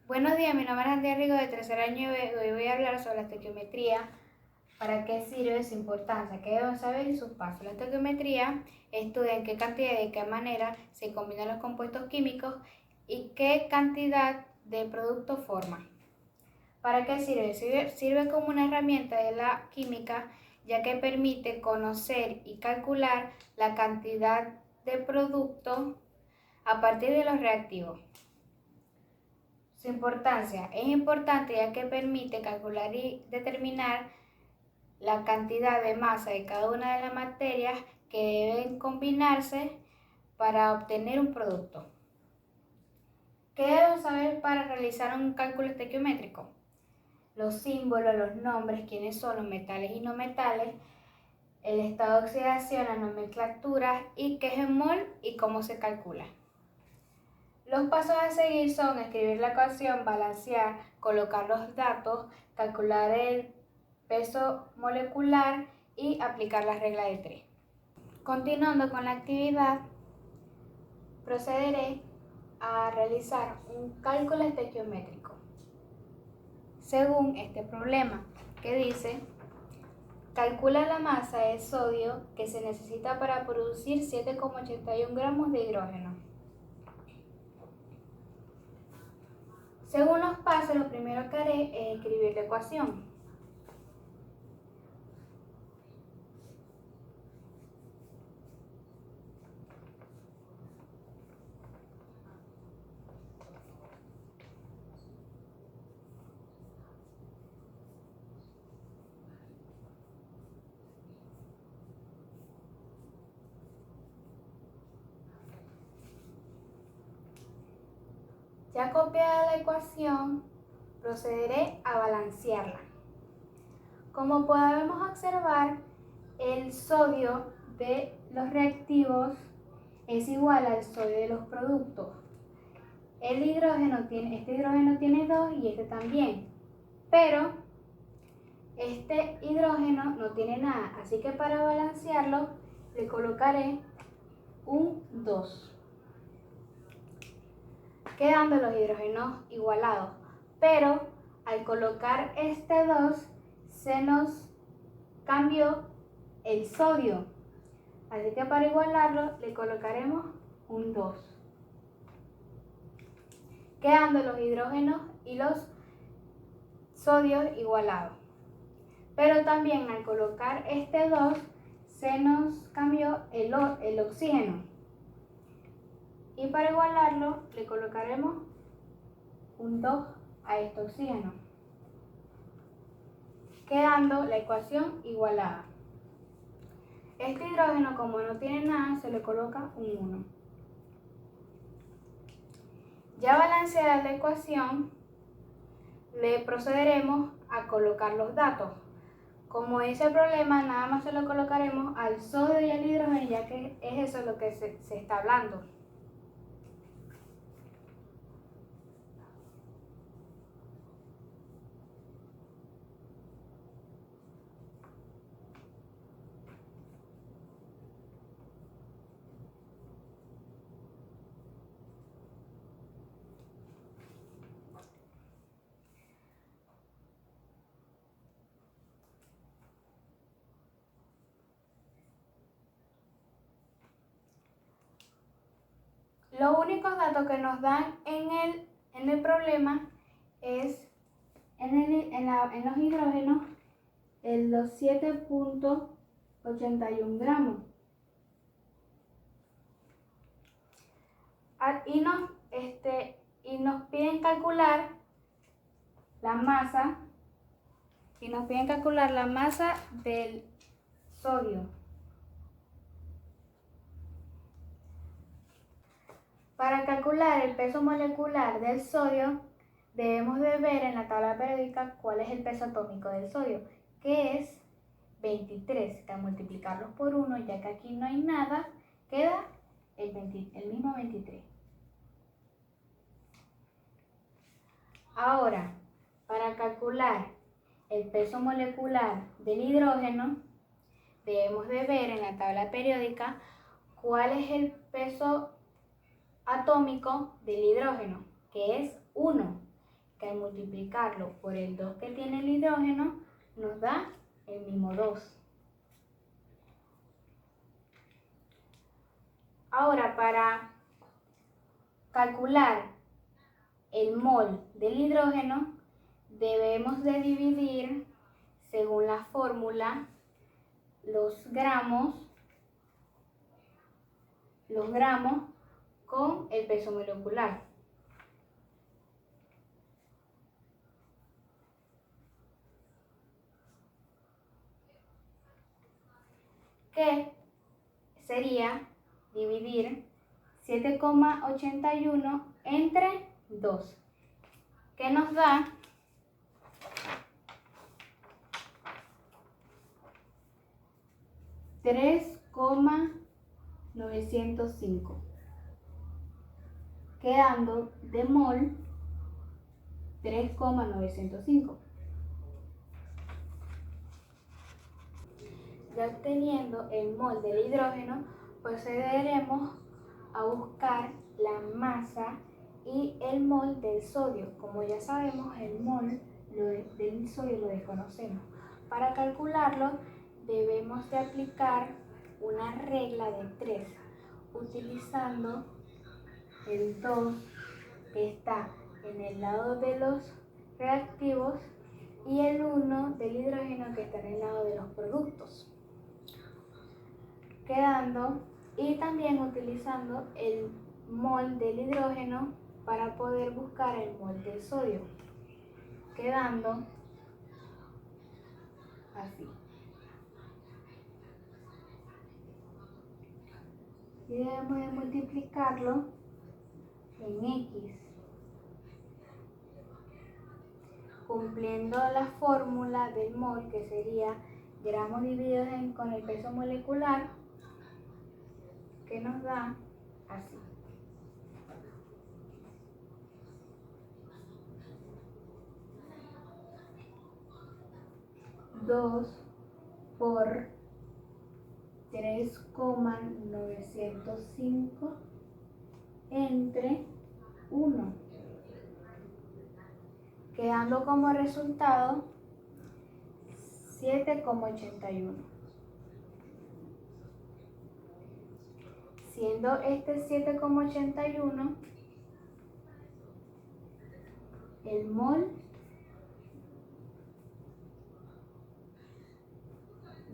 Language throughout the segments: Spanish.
Buenos días, mi nombre es Andrea Rigo de tercer año y hoy voy a hablar sobre la estequiometría, para qué sirve, su importancia, qué debemos saber y sus pasos. La estequiometría estudia en qué cantidad y de qué manera se combinan los compuestos químicos y qué cantidad de producto forman. ¿Para qué sirve? Sirve como una herramienta de la química, ya que permite conocer y calcular la cantidad de producto a partir de los reactivos. Su importancia es importante ya que permite calcular y determinar la cantidad de masa de cada una de las materias que deben combinarse para obtener un producto. ¿Qué debemos saber para realizar un cálculo estequiométrico? Los símbolos, los nombres, quiénes son los metales y no metales, el estado de oxidación, la nomenclatura y qué es el mol y cómo se calcula. Los pasos a seguir son escribir la ecuación, balancear, colocar los datos, calcular el peso molecular y aplicar la regla de 3. Continuando con la actividad, procederé a realizar un cálculo estequiométrico según este problema, que dice: calcula la masa de sodio que se necesita para producir 7,81 gramos de hidrógeno. Según los pasos, lo primero que haré es escribir la ecuación. Ya copiada la ecuación, procederé a balancearla. Como podemos observar, el sodio de los reactivos es igual al sodio de los productos. Este hidrógeno tiene 2 y este también, pero este hidrógeno no tiene nada, así que para balancearlo le colocaré un 2, quedando los hidrógenos igualados, pero al colocar este 2 se nos cambió el sodio, así que para igualarlo le colocaremos un 2, quedando los hidrógenos y los sodios igualados. Pero también al colocar este 2 se nos cambió el oxígeno, y para igualarlo le colocaremos un 2 a este oxígeno, quedando la ecuación igualada. Este hidrógeno, como no tiene nada, se le coloca un 1. Ya balanceada la ecuación, le procederemos a colocar los datos. Como dice el problema, nada más se lo colocaremos al sodio y al hidrógeno, ya que es eso lo que se está hablando. Los únicos datos que nos dan en el problema es en los hidrógenos los 7,81 gramos. Y nos piden calcular la masa del sodio. Para calcular el peso molecular del sodio, debemos de ver en la tabla periódica cuál es el peso atómico del sodio, que es 23. Al multiplicarlos por 1, ya que aquí no hay nada, queda el mismo 23. Ahora, para calcular el peso molecular del hidrógeno, debemos de ver en la tabla periódica cuál es el peso atómico del hidrógeno, que es 1. que al multiplicarlo por el 2 que tiene el hidrógeno, nos da el mismo 2. Ahora, para calcular el mol del hidrógeno, debemos de dividir, según la fórmula, los gramos con el peso molecular. Que sería dividir 7,81 entre 2, que nos da 3,905, quedando de mol 3,905. Ya obteniendo el mol del hidrógeno, procederemos a buscar la masa y el mol del sodio. Como ya sabemos, el mol del sodio lo desconocemos. Para calcularlo, debemos de aplicar una regla de 3, utilizando el 2 que está en el lado de los reactivos y el 1 del hidrógeno que está en el lado de los productos. Y también utilizando el mol del hidrógeno para poder buscar el mol del sodio, quedando así. Y debemos de multiplicarlo en X, cumpliendo la fórmula del mol, que sería gramos divididos con el peso molecular, que nos da así. Dos por 3,905 entre 1, quedando como resultado 7,81. Siendo este 7,81 el mol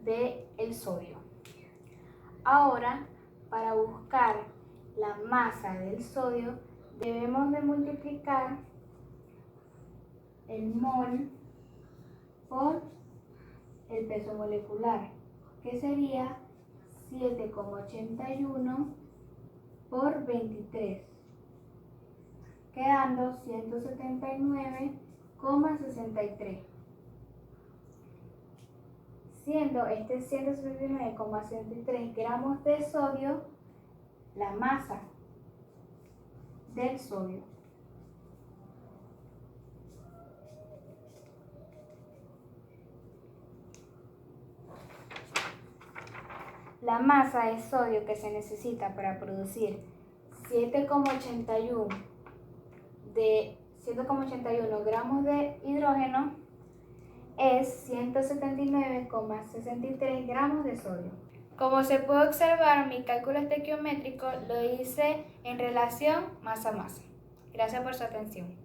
del sodio. Ahora, para buscar la masa del sodio, debemos de multiplicar el mol por el peso molecular, que sería 7,81 por 23, quedando 179,63. Siendo este 179,63 gramos de sodio la masa del sodio. La masa de sodio que se necesita para producir 7,81 gramos de hidrógeno es 179,63 gramos de sodio. Como se puede observar, mi cálculo estequiométrico lo hice en relación masa a masa. Gracias por su atención.